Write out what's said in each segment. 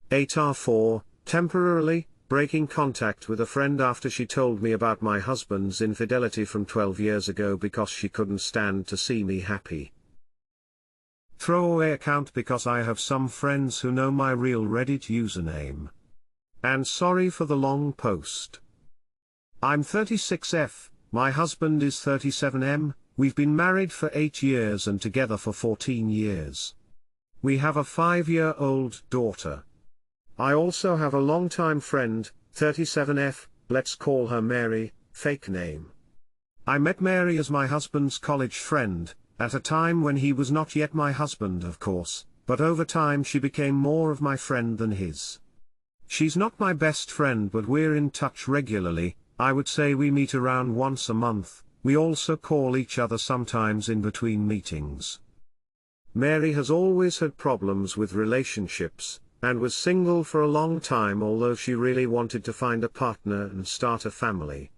AITAH 4, temporarily breaking contact with a friend after she told me about my husband's infidelity from 12 years ago because she couldn't stand to see me happy. Throwaway account because I have some friends who know my real Reddit username. And sorry for the long post. I'm 36F, my husband is 37M, we've been married for 8 years and together for 14 years. We have a 5-year-old daughter. I also have a longtime friend, 37F, let's call her Mary, fake name. I met Mary as my husband's college friend, at a time when he was not yet my husband of course, but over time she became more of my friend than his. She's not my best friend but we're in touch regularly, I would say we meet around once a month, we also call each other sometimes in between meetings. Mary has always had problems with relationships, and was single for a long time although she really wanted to find a partner and start a family.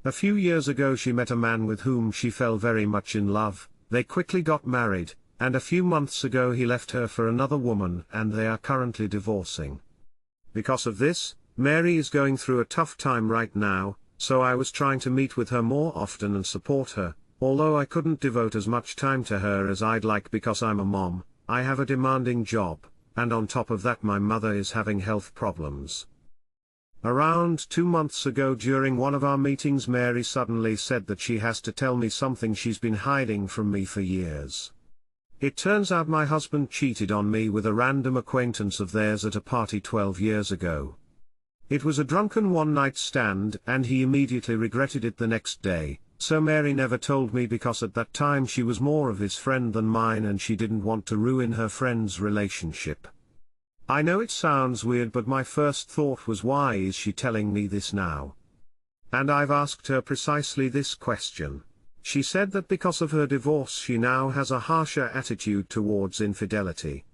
A few years ago she met a man with whom she fell very much in love, they quickly got married, and a few months ago he left her for another woman and they are currently divorcing. Because of this, Mary is going through a tough time right now, so I was trying to meet with her more often and support her, although I couldn't devote as much time to her as I'd like because I'm a mom, I have a demanding job, and on top of that my mother is having health problems. Around 2 months ago during one of our meetings Mary suddenly said that she has to tell me something she's been hiding from me for years. It turns out my husband cheated on me with a random acquaintance of theirs at a party 12 years ago. It was a drunken one-night stand and he immediately regretted it the next day, so Mary never told me because at that time she was more of his friend than mine and she didn't want to ruin her friend's relationship. I know it sounds weird but my first thought was why is she telling me this now? And I've asked her precisely this question. She said that because of her divorce she now has a harsher attitude towards infidelity.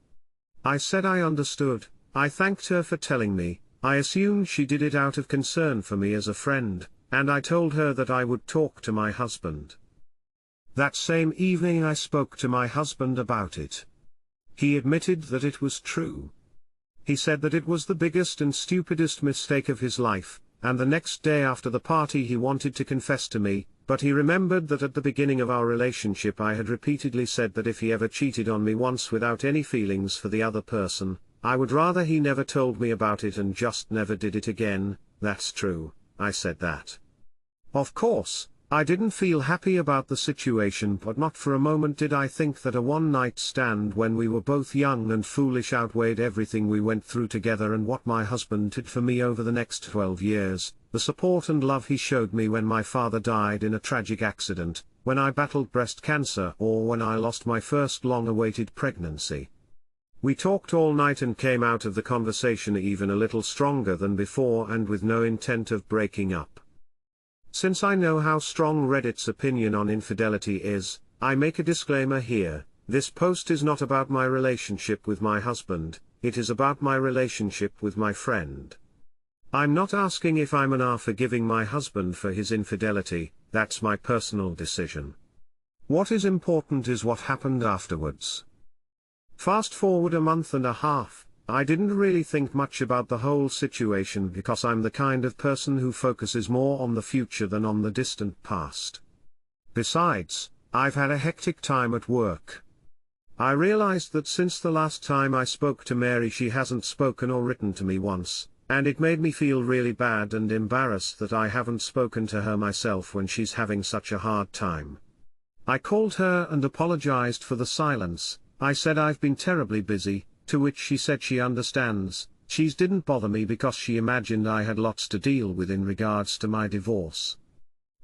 I said I understood, I thanked her for telling me, I assumed she did it out of concern for me as a friend, and I told her that I would talk to my husband. That same evening I spoke to my husband about it. He admitted that it was true. He said that it was the biggest and stupidest mistake of his life, and the next day after the party he wanted to confess to me, but he remembered that at the beginning of our relationship I had repeatedly said that if he ever cheated on me once without any feelings for the other person, I would rather he never told me about it and just never did it again. That's true, I said that. Of course, I didn't feel happy about the situation but not for a moment did I think that a one-night stand when we were both young and foolish outweighed everything we went through together and what my husband did for me over the next 12 years, the support and love he showed me when my father died in a tragic accident, when I battled breast cancer or when I lost my first long-awaited pregnancy. We talked all night and came out of the conversation even a little stronger than before and with no intent of breaking up. Since I know how strong Reddit's opinion on infidelity is, I make a disclaimer here, this post is not about my relationship with my husband, it is about my relationship with my friend. I'm not asking if I'm an R for forgiving my husband for his infidelity, that's my personal decision. What is important is what happened afterwards. Fast forward a month and a half, I didn't really think much about the whole situation because I'm the kind of person who focuses more on the future than on the distant past. Besides, I've had a hectic time at work. I realized that since the last time I spoke to Mary she hasn't spoken or written to me once, and it made me feel really bad and embarrassed that I haven't spoken to her myself when she's having such a hard time. I called her and apologized for the silence, I said I've been terribly busy, to which she said she understands, she didn't bother me because she imagined I had lots to deal with in regards to my divorce.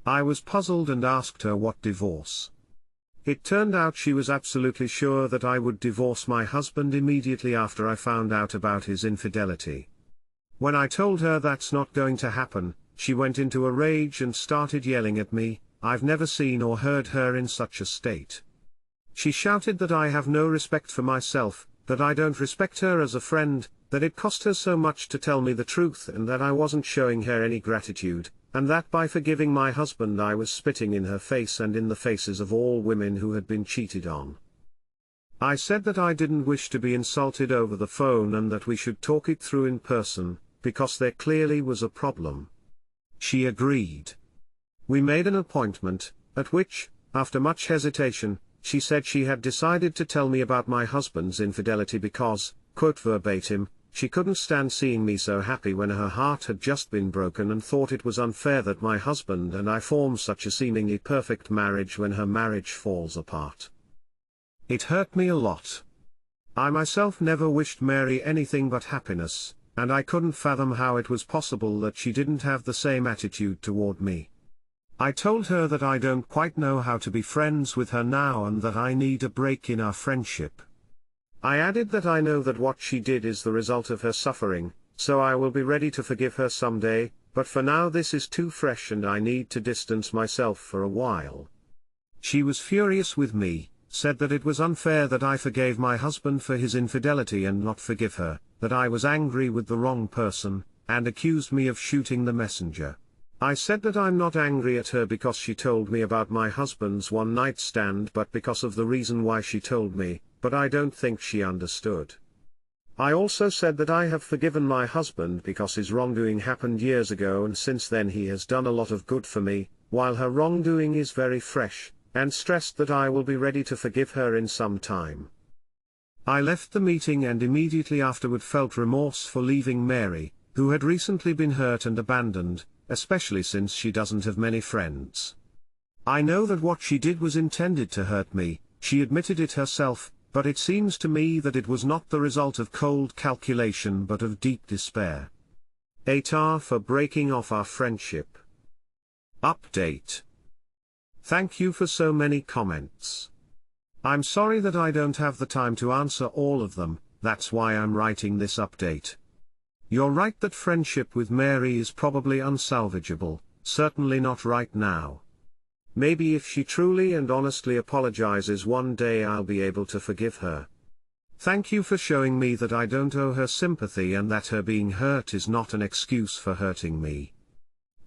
I was puzzled and asked her what divorce. It turned out she was absolutely sure that I would divorce my husband immediately after I found out about his infidelity. When I told her that's not going to happen, she went into a rage and started yelling at me. I've never seen or heard her in such a state. She shouted that I have no respect for myself, that I don't respect her as a friend, that it cost her so much to tell me the truth and that I wasn't showing her any gratitude, and that by forgiving my husband I was spitting in her face and in the faces of all women who had been cheated on. I said that I didn't wish to be insulted over the phone and that we should talk it through in person, because there clearly was a problem. She agreed. We made an appointment, at which, after much hesitation, she said she had decided to tell me about my husband's infidelity because, quote verbatim, she couldn't stand seeing me so happy when her heart had just been broken and thought it was unfair that my husband and I formed such a seemingly perfect marriage when her marriage falls apart. It hurt me a lot. I myself never wished Mary anything but happiness, and I couldn't fathom how it was possible that she didn't have the same attitude toward me. I told her that I don't quite know how to be friends with her now and that I need a break in our friendship. I added that I know that what she did is the result of her suffering, so I will be ready to forgive her someday, but for now this is too fresh and I need to distance myself for a while. She was furious with me, said that it was unfair that I forgave my husband for his infidelity and not forgive her, that I was angry with the wrong person, and accused me of shooting the messenger. I said that I'm not angry at her because she told me about my husband's one-night stand but because of the reason why she told me, but I don't think she understood. I also said that I have forgiven my husband because his wrongdoing happened years ago and since then he has done a lot of good for me, while her wrongdoing is very fresh, and stressed that I will be ready to forgive her in some time. I left the meeting and immediately afterward felt remorse for leaving Mary, who had recently been hurt and abandoned, especially since she doesn't have many friends. I know that what she did was intended to hurt me, she admitted it herself, but it seems to me that it was not the result of cold calculation but of deep despair. AITAH for breaking off our friendship. Update. Thank you for so many comments. I'm sorry that I don't have the time to answer all of them, that's why I'm writing this update. You're right that friendship with Mary is probably unsalvageable, certainly not right now. Maybe if she truly and honestly apologizes one day I'll be able to forgive her. Thank you for showing me that I don't owe her sympathy and that her being hurt is not an excuse for hurting me.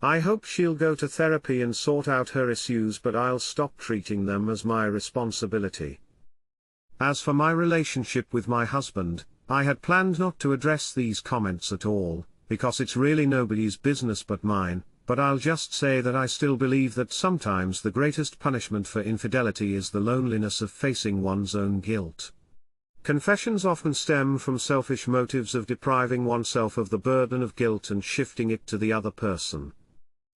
I hope she'll go to therapy and sort out her issues, but I'll stop treating them as my responsibility. As for my relationship with my husband, I had planned not to address these comments at all, because it's really nobody's business but mine, but I'll just say that I still believe that sometimes the greatest punishment for infidelity is the loneliness of facing one's own guilt. Confessions often stem from selfish motives of depriving oneself of the burden of guilt and shifting it to the other person.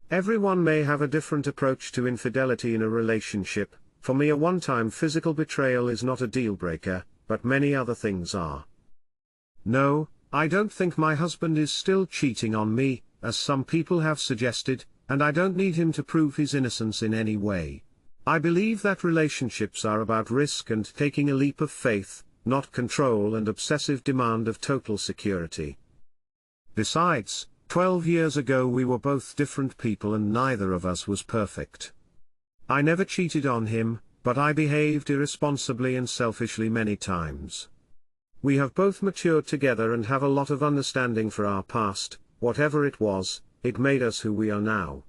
Everyone may have a different approach to infidelity in a relationship. For me, a one-time physical betrayal is not a deal-breaker, but many other things are. No, I don't think my husband is still cheating on me, as some people have suggested, and I don't need him to prove his innocence in any way. I believe that relationships are about risk and taking a leap of faith, not control and obsessive demand of total security. Besides, 12 years ago we were both different people and neither of us was perfect. I never cheated on him, but I behaved irresponsibly and selfishly many times. We have both matured together and have a lot of understanding for our past. Whatever it was, it made us who we are now.